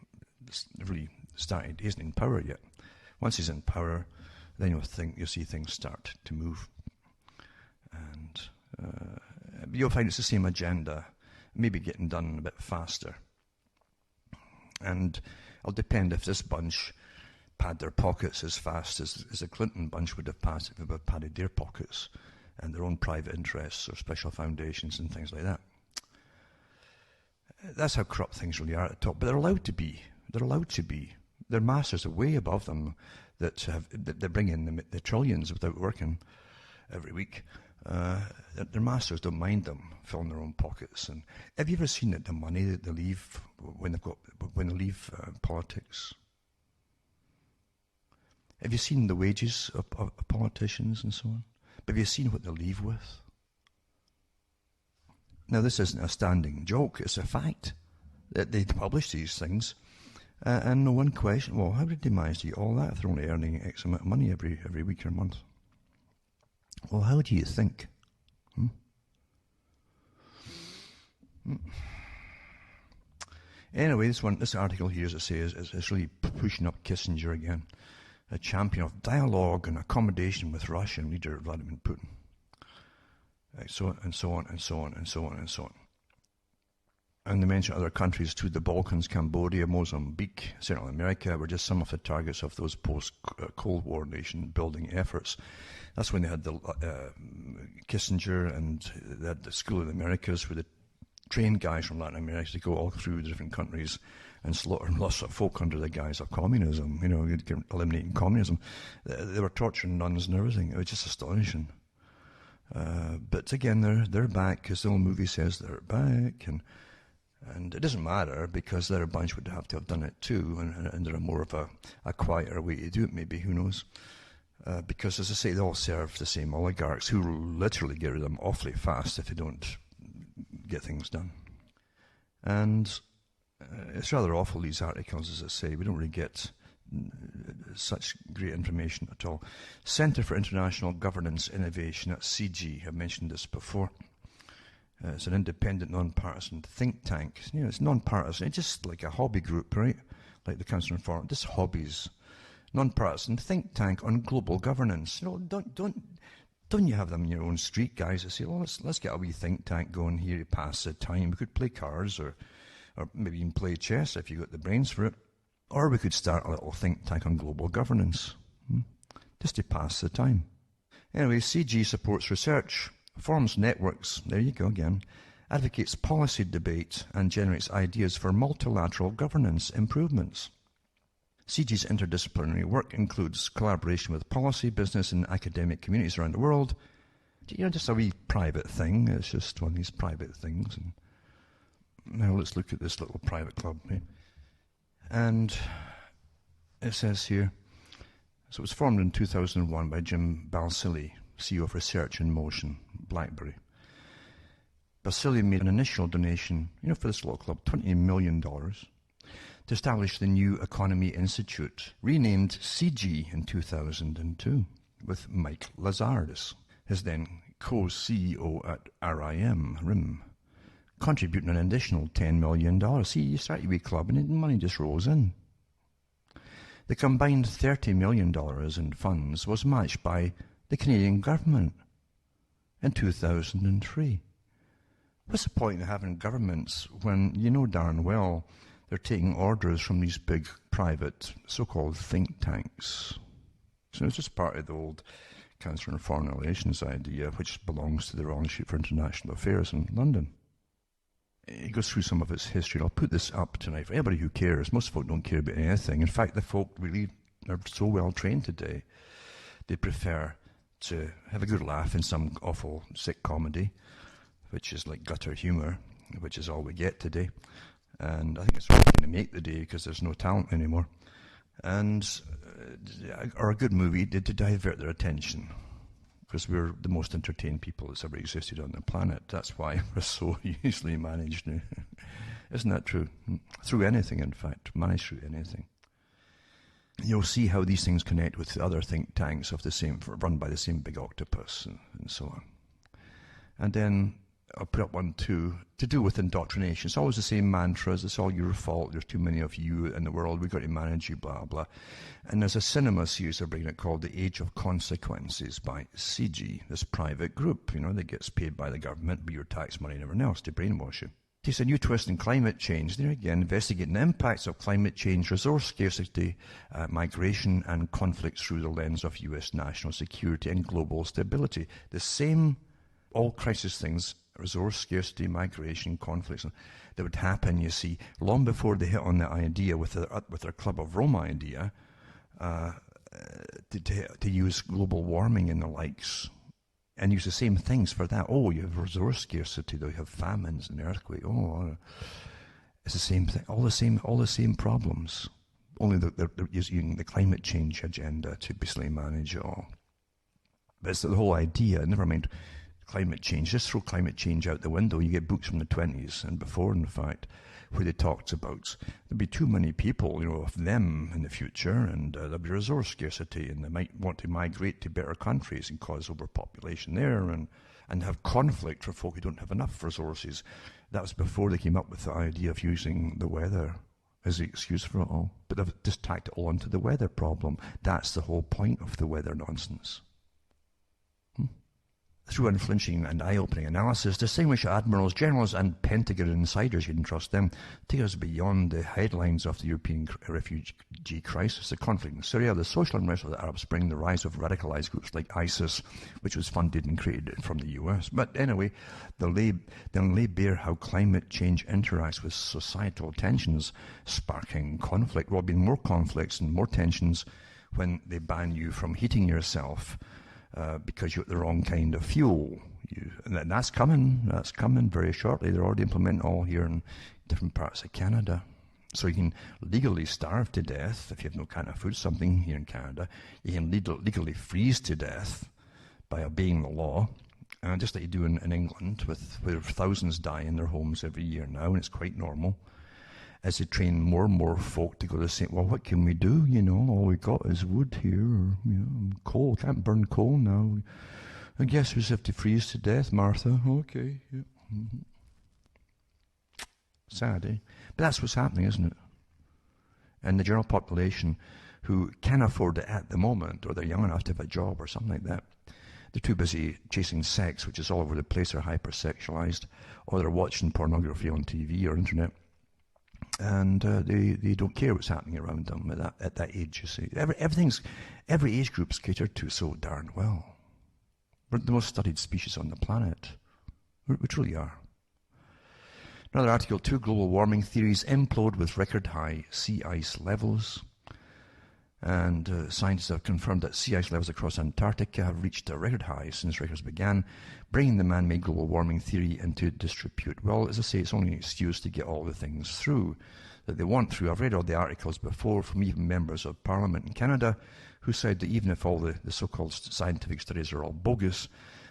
really started. He isn't in power yet. Once he's in power, then you'll see things start to move, and you'll find it's the same agenda, maybe getting done a bit faster. And it'll depend if this bunch pad their pockets as fast as the Clinton bunch would have passed if they had padded their pockets and their own private interests or special foundations and things like that. That's how corrupt things really are at the top. But they're allowed to be. They're allowed to be. Their masters are way above them that bring in the trillions without working every week. Their masters don't mind them filling their own pockets. And have you ever seen the money that they leave when they leave politics? Have you seen the wages of politicians and so on? But have you seen what they leave with? Now, this isn't a standing joke. It's a fact that they publish these things. And no one question, well, how did they manage to get all that if they're only earning X amount of money every week or month? Well, how do you think? Anyway, this article here, as I say, is really pushing up Kissinger again, a champion of dialogue and accommodation with Russian leader Vladimir Putin. So on and so on and so on and so on and so on. And they mention other countries too, the Balkans, Cambodia, Mozambique, Central America were just some of the targets of those post-Cold War nation-building efforts. That's when they had the Kissinger, and they had the School of the Americas, where they trained guys from Latin America to go all through the different countries and slaughter lots of folk under the guise of communism, eliminating communism. They were torturing nuns and everything. It was just astonishing. But again, they're back, because the old movie says they're back, and it doesn't matter, because their bunch would have to have done it too, and they're more of a quieter way to do it, maybe, who knows. Because, as I say, they all serve the same oligarchs who literally get rid of them awfully fast if they don't get things done. And it's rather awful, these articles, as I say. We don't really get such great information at all. Centre for International Governance Innovation, that's CG. I've mentioned this before. It's an independent, non-partisan think tank. It's non-partisan. It's just like a hobby group, right? Like the Council on Foreign, just hobbies. Non-partisan think tank on global governance. Don't you have them in your own street, guys, that say, well, let's get a wee think tank going here to pass the time. We could play cards or maybe even play chess if you got the brains for it. Or we could start a little think tank on global governance, just to pass the time. Anyway, CG supports research, forms networks, there you go again, advocates policy debate, and generates ideas for multilateral governance improvements. CG's interdisciplinary work includes collaboration with policy, business, and academic communities around the world. Just a wee private thing. It's just one of these private things. And now let's look at this little private club here. And it says here, so it was formed in 2001 by Jim Balsillie, CEO of Research in Motion, BlackBerry. Balsillie made an initial donation, for this little club, $20 million, to establish the New Economy Institute, renamed CG in 2002, with Mike Lazardis, his then co-CEO at RIM, contributing an additional $10 million. See, you start your wee club and the money just rolls in. The combined $30 million in funds was matched by the Canadian government in 2003. What's the point of having governments when you know darn well they're taking orders from these big private so-called think tanks? So it's just part of the old Council on Foreign Relations idea, which belongs to the Royal Institute for International Affairs in London. It goes through some of its history. I'll put this up tonight for anybody who cares. Most folk don't care about anything. In fact, the folk really are so well trained today, they prefer to have a good laugh in some awful sick comedy, which is like gutter humour, which is all we get today. And I think it's really going to make the day because there's no talent anymore. And or a good movie to divert their attention, because we're the most entertained people that's ever existed on the planet. That's why we're so easily managed now. Isn't that true? Through anything, in fact, managed through anything. You'll see how these things connect with the other think tanks of the same, run by the same big octopus and so on. And then I'll put up one too, to do with indoctrination. It's always the same mantras. It's all your fault. There's too many of you in the world. We've got to manage you, blah, blah. And there's a cinema series they're bringing it called The Age of Consequences by CG, this private group, that gets paid by the government, by your tax money and everything else to brainwash you. Takes a new twist in climate change. There again, investigating the impacts of climate change, resource scarcity, migration and conflicts through the lens of US national security and global stability. The same all crisis things, resource scarcity, migration, conflicts, that would happen, you see, long before they hit on the idea with their Club of Rome idea to use global warming and the likes, and use the same things for that. Oh, you have resource scarcity, though you have famines and earthquake. Oh, it's the same thing, all the same problems. Only they're using the climate change agenda to basically manage it all. But it's the whole idea. Never mind climate change. Just throw climate change out the window. You get books from the 20s and before, in fact, where they talked about there'll be too many people, of them in the future, and there'll be resource scarcity, and they might want to migrate to better countries and cause overpopulation there, and have conflict for folk who don't have enough resources. That was before they came up with the idea of using the weather as the excuse for it all. But they've just tacked it all onto the weather problem. That's the whole point of the weather nonsense. Through unflinching and eye-opening analysis, distinguished admirals, generals and Pentagon insiders, you can trust them, take us beyond the headlines of the European refugee crisis, the conflict in Syria, the social unrest of the Arab Spring, the rise of radicalized groups like ISIS, which was funded and created from the US. But anyway, they'll lay bare how climate change interacts with societal tensions, sparking conflict. Well, there'll be more conflicts and more tensions when they ban you from heating yourself because you got the wrong kind of fuel. And that's coming very shortly. They're already implementing all here in different parts of Canada. So you can legally starve to death if you have no kind of food, something here in Canada. You can legally freeze to death by obeying the law, just like you do in England, where thousands die in their homes every year now, and it's quite normal. As they train more and more folk to go to say, well, what can we do? All we got is wood here, or coal. Can't burn coal now. I guess we just have to freeze to death, Martha. Okay. Yeah. Mm-hmm. Sad, eh? But that's what's happening, isn't it? And the general population who can afford it at the moment, or they're young enough to have a job or something like that, they're too busy chasing sex, which is all over the place. They're hypersexualized, or they're watching pornography on TV or internet. And they don't care what's happening around them at that age, you see. Every age group's catered to so darn well. We're the most studied species on the planet. We truly are. Another article, 2 global warming theories implode with record high sea ice levels. And scientists have confirmed that sea ice levels across Antarctica have reached a record high since records began, bringing the man-made global warming theory into disrepute. Well, as I say, it's only an excuse to get all the things through that they want through. I've read all the articles before from even members of Parliament in Canada who said that even if all the so-called scientific studies are all bogus,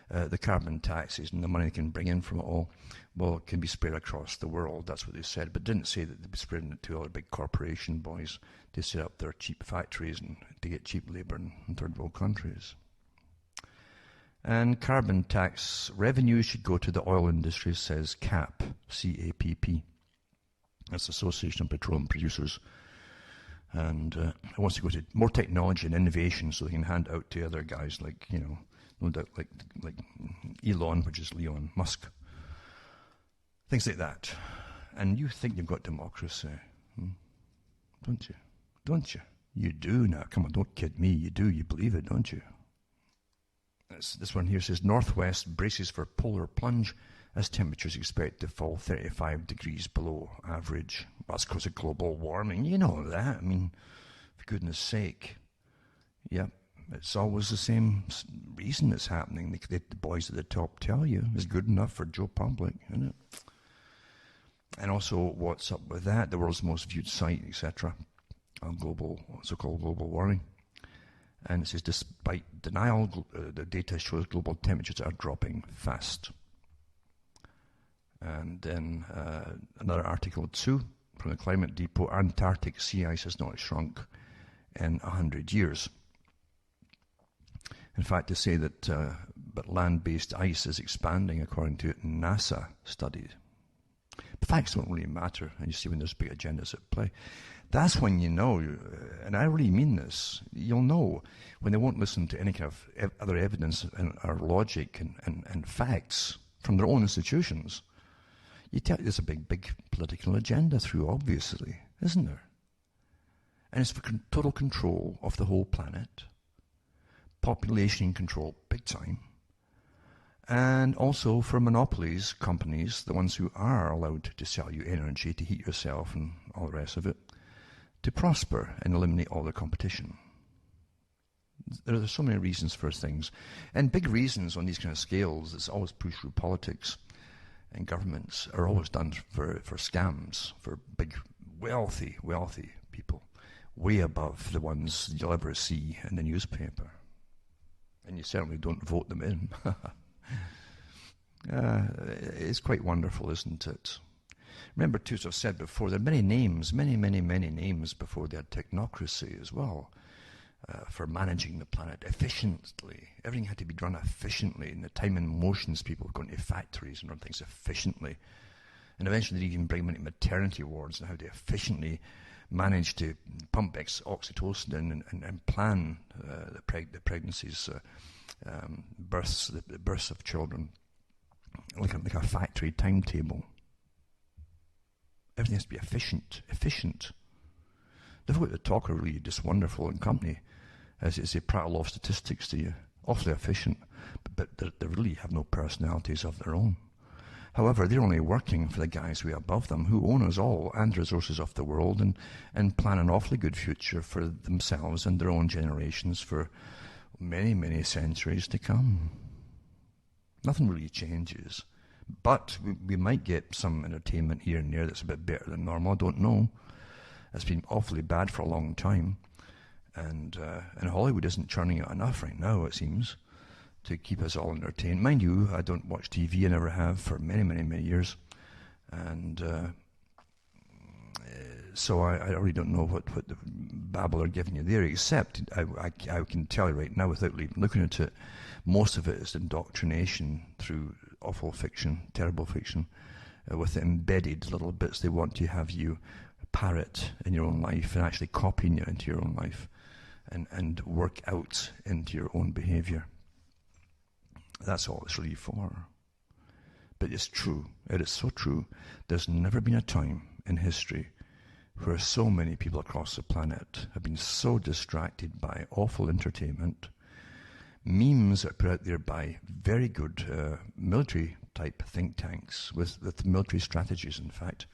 the carbon taxes and the money they can bring in from it all, well, it can be spread across the world. That's what they said, but didn't say that they'd be spreading it to other big corporation boys to set up their cheap factories and to get cheap labour in third world countries. And carbon tax revenue should go to the oil industry, says CAP, C-A-P-P. That's the Association of Petroleum Producers. And it wants to go to more technology and innovation so they can hand out to other guys like, no doubt like Elon, which is Elon Musk. Things like that. And you think you've got democracy, don't you? Don't you? You do now. Come on, don't kid me. You do. You believe it, don't you? This one here says, Northwest braces for polar plunge as temperatures expect to fall 35 degrees below average. That's because of global warming. You know that. I mean, for goodness sake. Yep. It's always the same reason it's happening. The boys at the top tell you. It's good enough for Joe Public, isn't it? And also, what's up with that? The world's most viewed site, etc. on so-called global warming. And it says, despite denial, the data shows global temperatures are dropping fast. And then another article too, from the Climate Depot, Antarctic sea ice has not shrunk in 100 years. In fact, they say that but land-based ice is expanding according to NASA studies. But facts don't really matter, and you see when there's big agendas at play. That's when you know, and I really mean this, you'll know when they won't listen to any kind of other evidence or logic and facts from their own institutions. You tell there's a big political agenda through, obviously, isn't there? And it's for total control of the whole planet, population control big time, and also for monopolies, companies, the ones who are allowed to sell you energy to heat yourself and all the rest of it, to prosper and eliminate all the competition. There are so many reasons for things, and big reasons on these kind of scales. It's always pushed through politics, and governments are always done for scams, for big, wealthy people, way above the ones you'll ever see in the newspaper. And you certainly don't vote them in. It's quite wonderful, isn't it? Remember, too, as I've said before, there are many names, many names before they had technocracy as well, for managing the planet efficiently. Everything had to be done efficiently. In the time and motions, people going to factories and run things efficiently. And eventually they even bring them into maternity wards and how to efficiently manage to pump oxytocin in and plan the pregnancies, births, the births of children, like a factory timetable. Everything has to be efficient. The folk that talk are really just wonderful in company, as they prattle off statistics to you, awfully efficient, but they really have no personalities of their own. However, they're only working for the guys way above them who own us all and the resources of the world and plan an awfully good future for themselves and their own generations for many centuries to come. Nothing really changes. But we might get some entertainment here and there that's a bit better than normal. I don't know. It's been awfully bad for a long time. And Hollywood isn't churning out enough right now, it seems, to keep us all entertained. Mind you, I don't watch TV, I never have for many years. And so I really don't know what the babble are giving you there, except I can tell you right now, without even looking at it, most of it is indoctrination through awful fiction, terrible fiction, with the embedded little bits they want to have you parrot in your own life and actually copying it into your own life and work out into your own behavior. That's all it's really for. But it's true. It is so true. There's never been a time in history where so many people across the planet have been so distracted by awful entertainment, memes that are put out there by very good military-type think tanks with military strategies, in fact,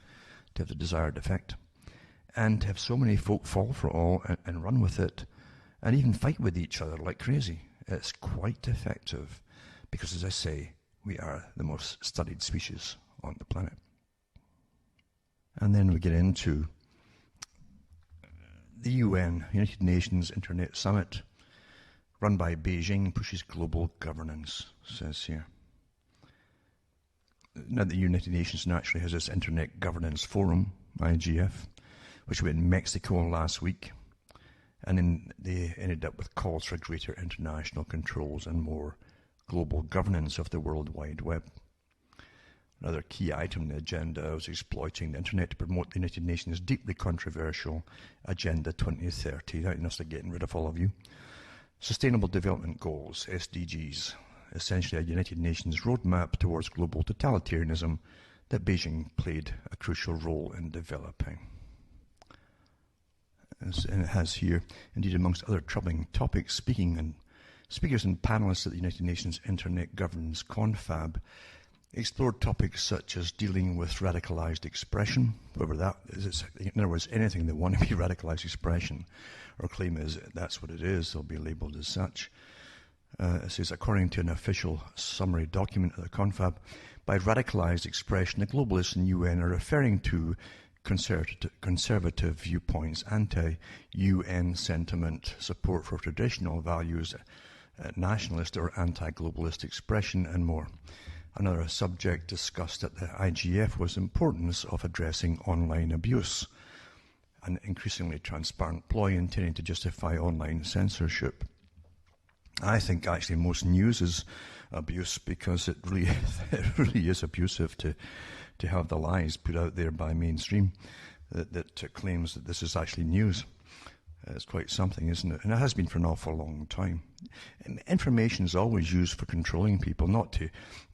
to have the desired effect, and to have so many folk fall for it all and run with it and even fight with each other like crazy. It's quite effective because, as I say, we are the most studied species on the planet. And then we get into the UN, United Nations Internet Summit, run by Beijing, pushes global governance, says here. Now, the United Nations naturally has this Internet Governance Forum, IGF, which went in Mexico last week. And then they ended up with calls for greater international controls and more global governance of the World Wide Web. Another key item on the agenda was exploiting the internet to promote the United Nations' deeply controversial Agenda 2030. That must have getting rid of all of you. Sustainable Development Goals, SDGs, essentially a United Nations roadmap towards global totalitarianism that Beijing played a crucial role in developing. And it has here, indeed amongst other troubling topics, speakers and panelists at the United Nations Internet Governance Confab explored topics such as dealing with radicalized expression, whatever that is. In other words, anything that want to be radicalized expression or claim is that's what it is, they'll be labeled as such. It says, according to an official summary document of the confab, by radicalized expression, the globalists in UN are referring to conservative viewpoints, anti-UN sentiment, support for traditional values, nationalist or anti-globalist expression, and more. Another subject discussed at the IGF was the importance of addressing online abuse, an increasingly transparent ploy intending to justify online censorship. I think actually most news is abuse because it really is abusive to have the lies put out there by mainstream that claims that this is actually news. It's quite something, isn't it? And it has been for an awful long time. Information is always used for controlling people, not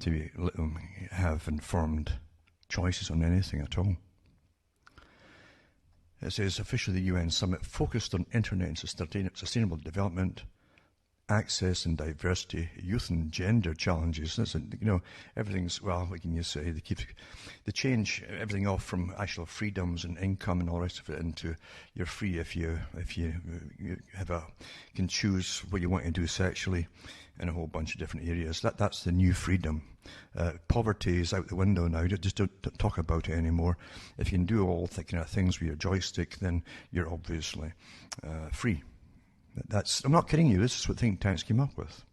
to let them have informed choices on anything at all. It says, officially the UN summit focused on internet and sustainable development, access and diversity, youth and gender challenges. Listen, everything's, well, what can you say? They change everything off from actual freedoms and income and all the rest of it into you're free if you can choose what you want to do sexually in a whole bunch of different areas. That's the new freedom. Poverty is out the window now. Just don't talk about it anymore. If you can do all the kind of things with your joystick, then you're obviously free. I'm not kidding you, this is what think tanks came up with.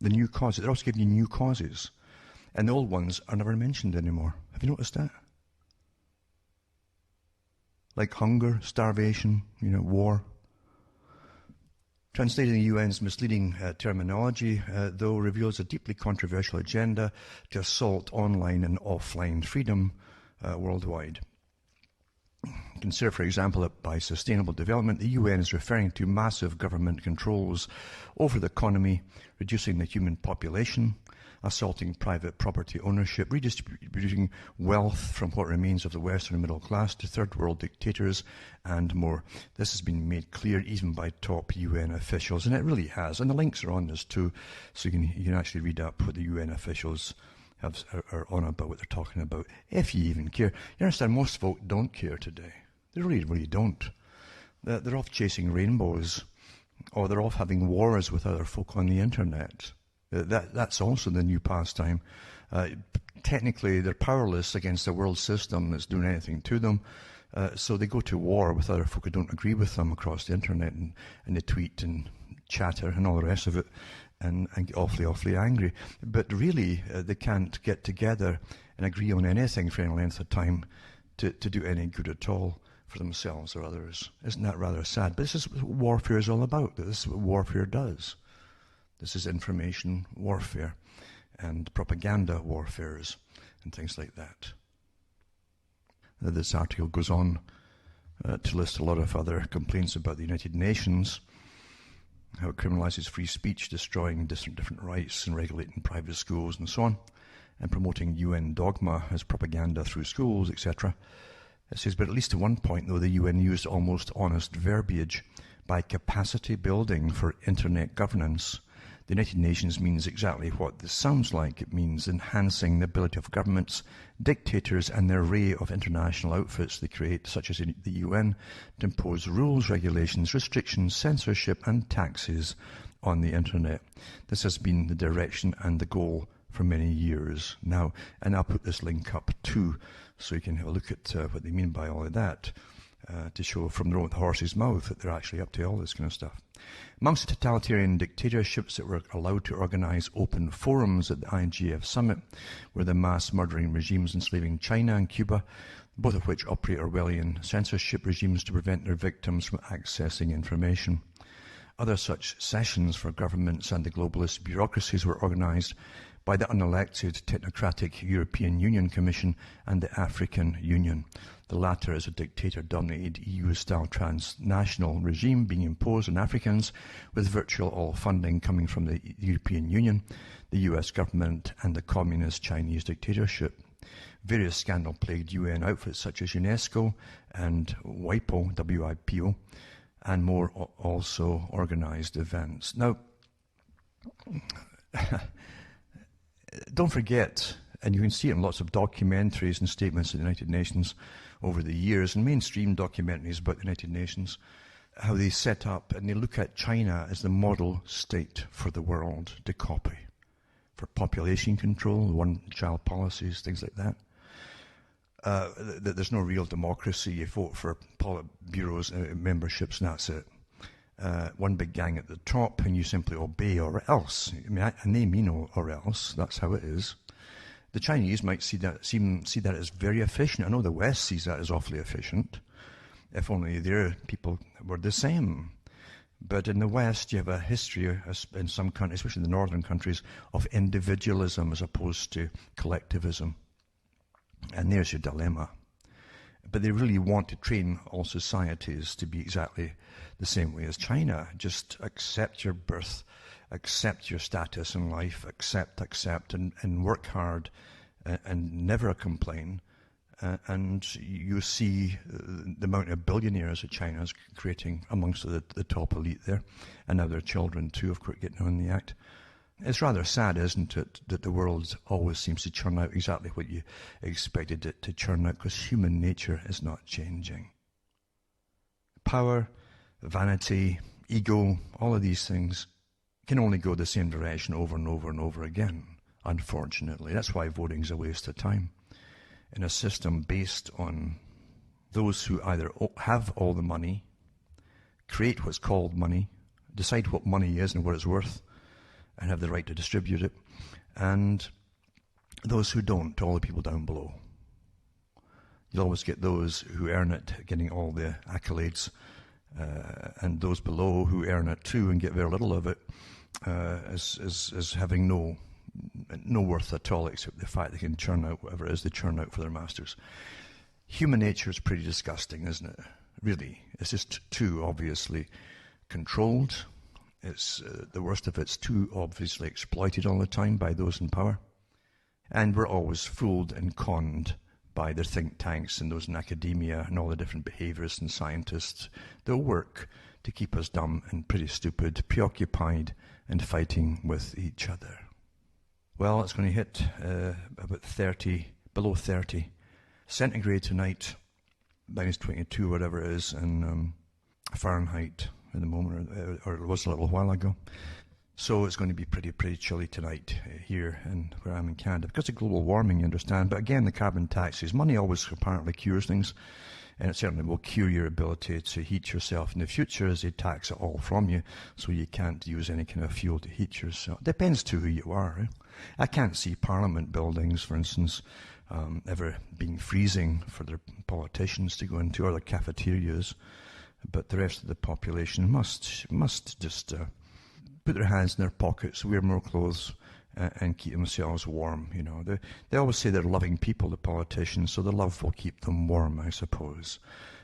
The new causes, they're also giving you new causes. And the old ones are never mentioned anymore. Have you noticed that? Like hunger, starvation, war. Translating the UN's misleading terminology, though, reveals a deeply controversial agenda to assault online and offline freedom worldwide. Consider, for example, that by sustainable development, the UN is referring to massive government controls over the economy, reducing the human population, assaulting private property ownership, redistributing wealth from what remains of the Western middle class to third world dictators, and more. This has been made clear even by top UN officials, and it really has. And the links are on this too, so you can actually read up what the UN officials are on about, what they're talking about, if you even care. You understand, most folk don't care today. They really don't. They're off chasing rainbows, or they're off having wars with other folk on the internet. That's also the new pastime. Technically, they're powerless against the world system that's doing anything to them, so they go to war with other folk who don't agree with them across the internet, and they tweet and chatter and all the rest of it, and get awfully angry. But really, they can't get together and agree on anything for any length of time to do any good at all for themselves or others. Isn't that rather sad? But this is what warfare is all about. This is what warfare does. This is information warfare and propaganda warfares and things like that. This article goes on to list a lot of other complaints about the United Nations, how it criminalizes free speech, destroying different rights and regulating private schools and so on, and promoting UN dogma as propaganda through schools, etc. It says, but at least at one point, though, the UN used almost honest verbiage. By capacity building for internet governance, The United Nations means exactly what this sounds like. It means enhancing the ability of governments, dictators, and the array of international outfits they create, such as the UN, to impose rules, regulations, restrictions, censorship, and taxes on the internet. This has been the direction and the goal for many years now. And I'll put this link up too, so you can have a look at what they mean by all of that, to show from their own horse's mouth that they're actually up to all this kind of stuff. Amongst the totalitarian dictatorships that were allowed to organize open forums at the IGF summit were the mass murdering regimes enslaving China and Cuba, both of which operate Orwellian censorship regimes to prevent their victims from accessing information. Other such sessions for governments and the globalist bureaucracies were organized by the unelected technocratic European Union Commission and the African Union. The latter is a dictator-dominated EU-style transnational regime being imposed on Africans, with virtually all funding coming from the European Union, the US government, and the communist Chinese dictatorship. Various scandal-plagued UN outfits such as UNESCO and WIPO, and more also organized events. Now, don't forget, and you can see it in lots of documentaries and statements of the United Nations over the years, and mainstream documentaries about the United Nations, how they set up and they look at China as the model state for the world to copy, for population control, one-child policies, things like that. There's no real democracy. You vote for Politburo's memberships and that's it. One big gang at the top, and you simply obey or else. I mean, and they mean or else. That's how it is. The Chinese might see that as very efficient. I know the West sees that as awfully efficient. If only their people were the same. But in the West, you have a history in some countries, especially the northern countries, of individualism as opposed to collectivism. And there's your dilemma. But they really want to train all societies to be exactly the same way as China. Just accept your birth, accept your status in life, accept, and work hard and never complain. And you see the amount of billionaires that China is creating amongst the top elite there, and now their children too, of course, getting on the act. It's rather sad, isn't it, that the world always seems to churn out exactly what you expected it to churn out, because human nature is not changing. Power, vanity, ego, all of these things can only go the same direction over and over and over again, unfortunately. That's why voting's a waste of time. In a system based on those who either have all the money, create what's called money, decide what money is and what it's worth, and have the right to distribute it, and those who don't, all the people down below. You'll always get those who earn it getting all the accolades, and those below who earn it too and get very little of it, as having no worth at all, except the fact they can churn out whatever it is they churn out for their masters. Human nature is pretty disgusting, isn't it? Really. It's just too obviously controlled. It's the worst of it's too obviously exploited all the time by those in power. And we're always fooled and conned by their think tanks and those in academia and all the different behaviorists and scientists that work to keep us dumb and pretty stupid, preoccupied and fighting with each other. Well, it's going to hit about 30, below 30 centigrade tonight, minus 22, whatever it is, in Fahrenheit at the moment, or it was a little while ago. So it's going to be pretty chilly tonight here and where I'm in Canada. Because of global warming, you understand. But again, the carbon taxes, money always apparently cures things. And it certainly will cure your ability to heat yourself in the future, as they tax it all from you, so you can't use any kind of fuel to heat yourself. Depends to who you are. Eh? I can't see Parliament buildings, for instance, ever being freezing for their politicians to go into, or their cafeterias. But the rest of the population must just put their hands in their pockets, wear more clothes, and keep themselves warm. You know, they always say they're loving people, the politicians, so the love will keep them warm, I suppose.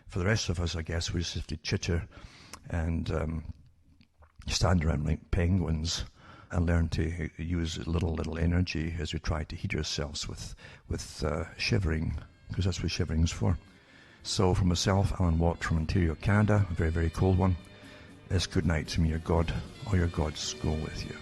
For the rest of us, I guess we just have to chitter and stand around like penguins and learn to use little energy as we try to heat ourselves with shivering, because that's what shivering's for. So from myself, Alan Watt from Ontario, Canada, a very, very cold one, it's good night to me, your God, or your gods go with you.